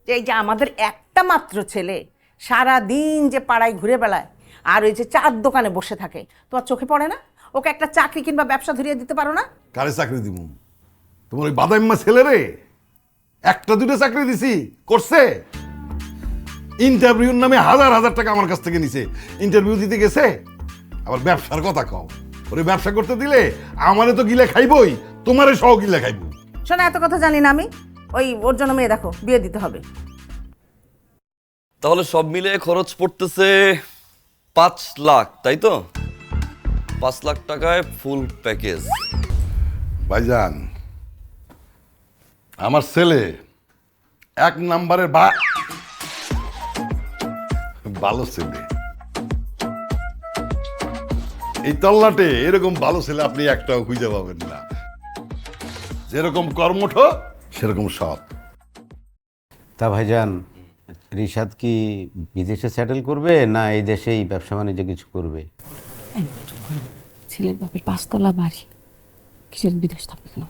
যে এই যে আমাদের একটা মাত্র ছেলে সারা দিন যে পাড়ায় ঘুরে বেড়ায় আর ওই যে চার দোকানে বসে থাকে, তোমার চোখে পড়ে না? ওকে একটা চাকরি কিংবা ব্যবসা ধরিয়ে দিতে পারো না? কারে চাকরি দিব? তোমার ওই বাদাইম্মা ছেলে রে একটা দুটো চাকরি দিছি, করছে? ইন্টারভিউর নামে হাজার হাজার টাকা আমার কাছ থেকে নিছে, ইন্টারভিউ দিতে গেছে। আবার ব্যবসার কথা কও, ওরে ব্যবসা করতে দিলে আমারে তো গিলে খাইবই, তোমারে সহ গিলে খাইব। শোনো, এত কথা জানি না আমি। ওই ওর জন্য মেয়ে দেখো, বিয়ে দিতে হবে। তাহলে সব মিলে খরচ পড়তেছে 5 লাখ, তাই তো? 5 লাখ টাকায় ফুল প্যাকেজ। ভাইজান, আমার ছেলে এক নাম্বারের ভালো ছেলে। এই তল্লাটে এরকম ভালো ছেলে আপনি একটাও খুঁজে পাবেন না। যেরকম কর্মঠ সেরকম সৎ। তা ভাইজান, রিশাদ কি বিদেশে সেটেল করবে না এই দেশেই ব্যবসা বাণিজ্য কিছু করবে? ছেলের বাপের 5 তলা বাড়ি, কিসের বিদেশ থাকবে কেন?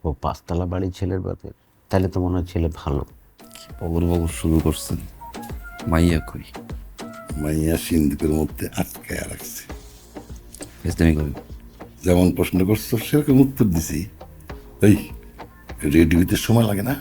ও 5 তলা বাড়ি ছেলের বাপের, তাহলে তো মনে হয় ছেলে ভালো। বগর বগর শুরু করছেন। মাইয়া কই? মাইয়া সিন্ধুকের মধ্যে আটকায় রাখছে। ফেসলামি করি। যেমন প্রশ্ন করছো সেরকম উত্তর দিছি। এই রেডি হইতে সময় লাগে না?